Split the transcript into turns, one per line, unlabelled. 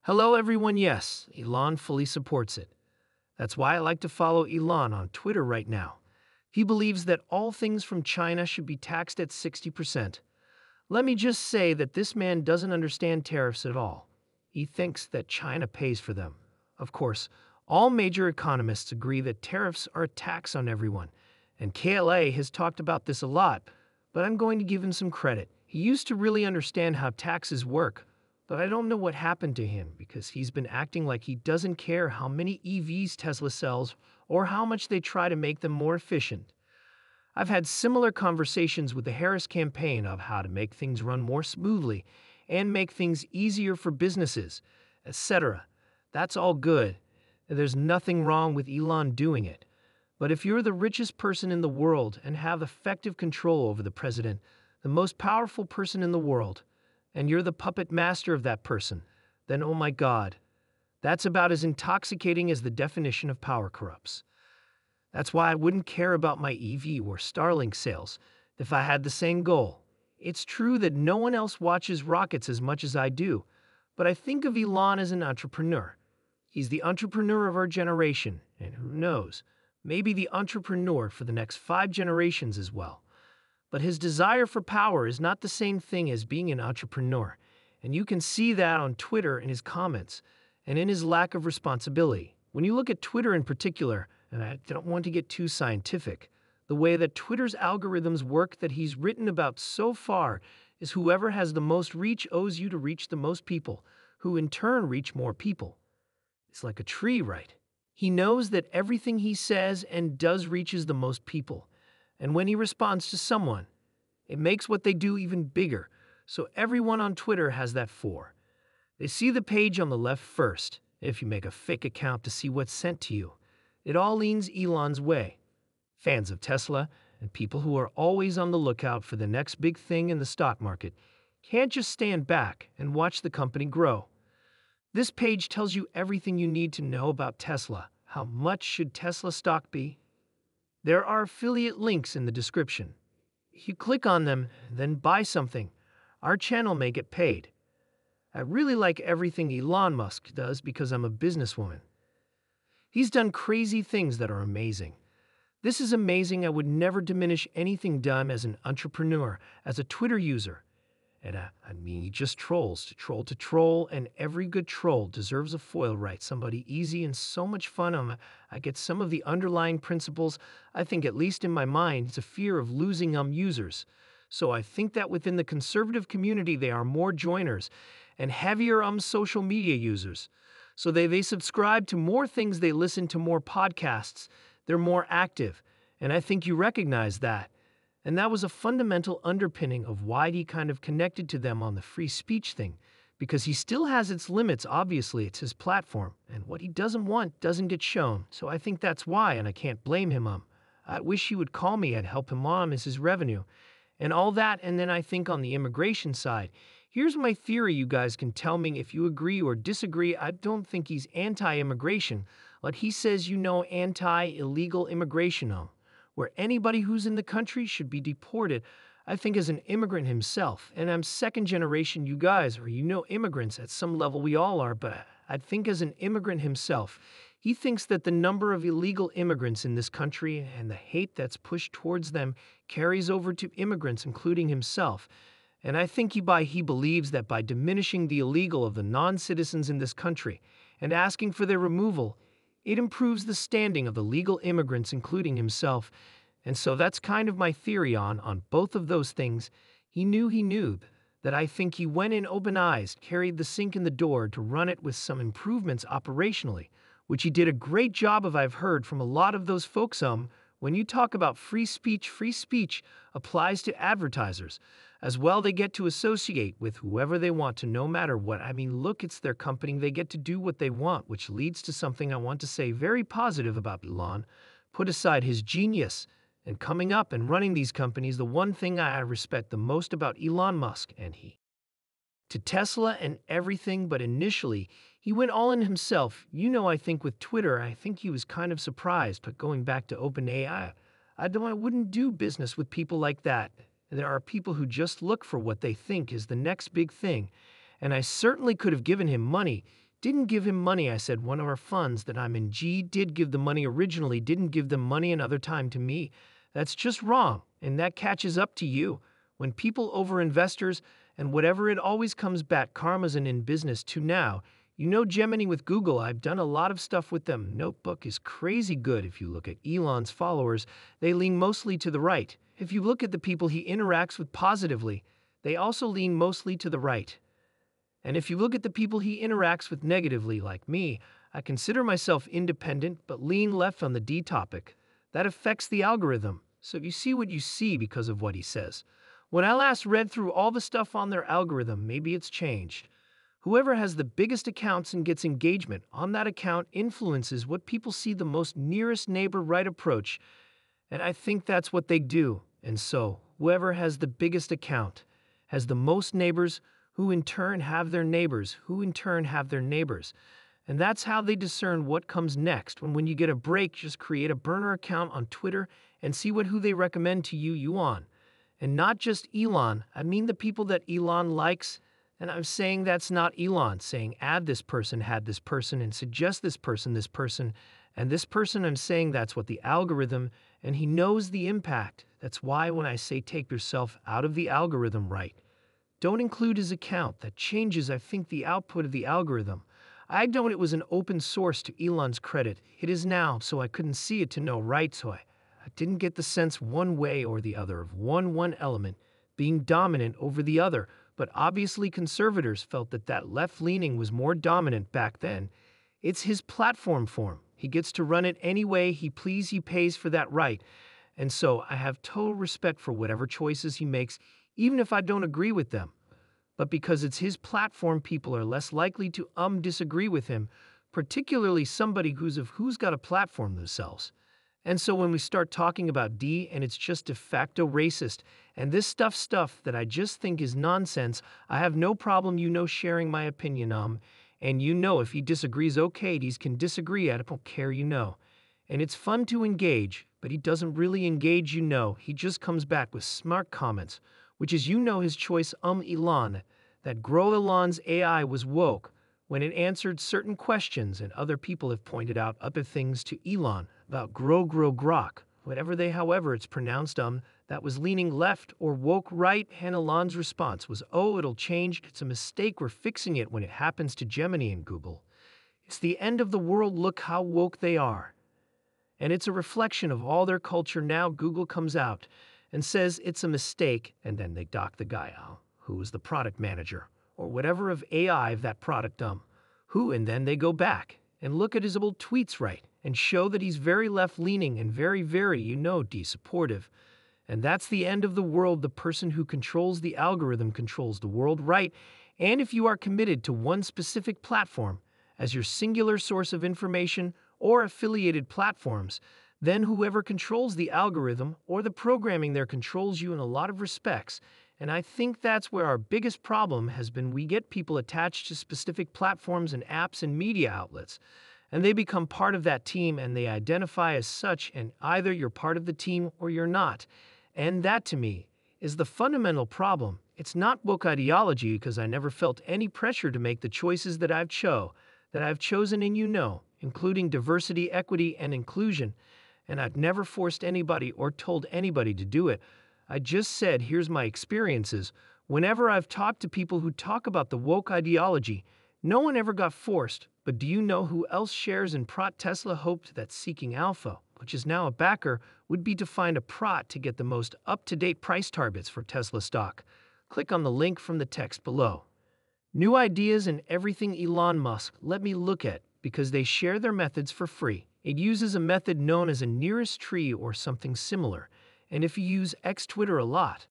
Hello, everyone. Yes, Elon fully supports it. That's why I like to follow Elon on Twitter right now. He believes that all things from China should be taxed at 60%. Let me just say that this man doesn't understand tariffs at all. He thinks that China pays for them. Of course, all major economists agree that tariffs are a tax on everyone, and KLA has talked about this a lot, but I'm going to give him some credit. He used to really understand how taxes work, but I don't know what happened to him because he's been acting like he doesn't care how many EVs Tesla sells or how much they try to make them more efficient. I've had similar conversations with the Harris campaign of how to make things run more smoothly and make things easier for businesses, etc. That's all good. There's nothing wrong with Elon doing it. But if you're the richest person in the world and have effective control over the president, the most powerful person in the world, and you're the puppet master of that person, then oh my God, that's about as intoxicating as the definition of power corrupts. That's why I wouldn't care about my EV or Starlink sales if I had the same goal. It's true that no one else watches rockets as much as I do, but I think of Elon as an entrepreneur. He's the entrepreneur of our generation, and who knows, maybe the entrepreneur for the next 5 generations as well. But his desire for power is not the same thing as being an entrepreneur, and you can see that on Twitter in his comments and in his lack of responsibility. When you look at Twitter in particular, and I don't want to get too scientific, the way that Twitter's algorithms work that he's written about so far is whoever has the most reach owes you to reach the most people, who in turn reach more people. It's like a tree, right? He knows that everything he says and does reaches the most people, and when he responds to someone, it makes what they do even bigger, so everyone on Twitter has that for. They see the page on the left first, if you make a fake account to see what's sent to you. It all leans Elon's way. Fans of Tesla and people who are always on the lookout for the next big thing in the stock market can't just stand back and watch the company grow. This page tells you everything you need to know about Tesla. How much should Tesla stock be? There are affiliate links in the description. If you click on them, then buy something. Our channel may get paid. I really like everything Elon Musk does because I'm a businesswoman. He's done crazy things that are amazing. This is amazing. I would never diminish anything done as an entrepreneur, as a Twitter user. And he just trolls to troll, and every good troll deserves a foil right. Somebody easy and so much fun. I get some of the underlying principles. I think, at least in my mind, it's a fear of losing users. So I think that within the conservative community, they are more joiners and heavier social media users. So they subscribe to more things, they listen to more podcasts, they're more active, and I think you recognize that. And that was a fundamental underpinning of why he kind of connected to them on the free speech thing, because he still has its limits, obviously, it's his platform, and what he doesn't want doesn't get shown, so I think that's why, and I can't blame him. I wish he would call me, I'd help him as his revenue, and all that. And then I think on the immigration side, here's my theory. You guys can tell me if you agree or disagree. I don't think he's anti-immigration, but he says, anti-illegal immigration, where anybody who's in the country should be deported. I think as an immigrant himself, and I'm second generation, you guys, or immigrants at some level, we all are, but I think as an immigrant himself, he thinks that the number of illegal immigrants in this country and the hate that's pushed towards them carries over to immigrants, including himself. And I think he believes that by diminishing the illegal of the non-citizens in this country and asking for their removal, it improves the standing of the legal immigrants, including himself. And so that's kind of my theory on both of those things. He knew that I think he went in open-eyed, carried the sink in the door to run it with some improvements operationally, which he did a great job of. I've heard from a lot of those folks. When you talk about free speech applies to advertisers as well. They get to associate with whoever they want to, no matter what. Look, it's their company. They get to do what they want, which leads to something I want to say very positive about Elon. Put aside his genius and coming up and running these companies, the one thing I respect the most about Elon Musk, and he to Tesla and everything, but initially, he went all in himself. I think with Twitter, I think he was kind of surprised, but going back to OpenAI, I wouldn't do business with people like that. There are people who just look for what they think is the next big thing, and I certainly could have given him money Didn't give him money. I said one of our funds that I'm in G did give the money originally, didn't give them money another time to me. That's just wrong, and that catches up to you. When people over investors and whatever, it always comes back. Karma's an in business too now. You know Gemini with Google, I've done a lot of stuff with them. Notebook is crazy good. If you look at Elon's followers, they lean mostly to the right. If you look at the people he interacts with positively, they also lean mostly to the right. And if you look at the people he interacts with negatively, like me, I consider myself independent but lean left on the D topic. That affects the algorithm. So you see what you see because of what he says. When I last read through all the stuff on their algorithm, maybe it's changed. Whoever has the biggest accounts and gets engagement on that account influences what people see the most nearest neighbor right approach. And I think that's what they do. And so, whoever has the biggest account has the most neighbors, who in turn have their neighbors, who in turn have their neighbors. And that's how they discern what comes next. When you get a break, just create a burner account on Twitter and see who they recommend to you on. And not just Elon, I mean the people that Elon likes. And I'm saying that's not Elon, saying add this person, had this person, and suggest this person, and this person. I'm saying that's what the algorithm, and he knows the impact. That's why when I say take yourself out of the algorithm, right? Don't include his account. That changes, I think, the output of the algorithm. I don't, it was an open source to Elon's credit. It is now, so I couldn't see it to know, right? So I didn't get the sense one way or the other of one element being dominant over the other. But obviously conservators felt that left-leaning was more dominant back then. It's his platform form. He gets to run it any way he please. He pays for that right. And so I have total respect for whatever choices he makes, even if I don't agree with them. But because it's his platform, people are less likely to disagree with him, particularly somebody who's got a platform themselves. And so when we start talking about D and it's just de facto racist, and this stuff that I just think is nonsense, I have no problem, sharing my opinion and if he disagrees, okay, he can disagree, I don't care, And it's fun to engage, but he doesn't really engage, he just comes back with smart comments, which is, his choice, Elon, that grow Elon's AI was woke when it answered certain questions, and other people have pointed out other things to Elon about grok, however it's pronounced, that was leaning left or woke right, and Elon's response was, oh, it'll change, it's a mistake, we're fixing it when it happens to Gemini and Google. It's the end of the world, look how woke they are. And it's a reflection of all their culture now. Google comes out and says it's a mistake, and then they dock the guy out, who was the product manager, or whatever of AI of that product, and then they go back and look at his old tweets, right, and show that he's very left-leaning and very, de-supportive. And that's the end of the world. The person who controls the algorithm controls the world, right? And if you are committed to one specific platform as your singular source of information or affiliated platforms, then whoever controls the algorithm or the programming there controls you in a lot of respects. And I think that's where our biggest problem has been. We get people attached to specific platforms and apps and media outlets, and they become part of that team and they identify as such, and either you're part of the team or you're not. And that, to me, is the fundamental problem. It's not woke ideology, because I never felt any pressure to make the choices that I've chosen, and including diversity, equity, and inclusion. And I've never forced anybody or told anybody to do it. I just said, here's my experiences. Whenever I've talked to people who talk about the woke ideology, no one ever got forced. But do you know who else shares in Prot? Tesla hoped that Seeking Alpha, which is now a backer, would be to find a Prot to get the most up-to-date price targets for Tesla stock. Click on the link from the text below. New ideas and everything Elon Musk, let me look at, because they share their methods for free. It uses a method known as a nearest tree or something similar. And if you use X Twitter a lot,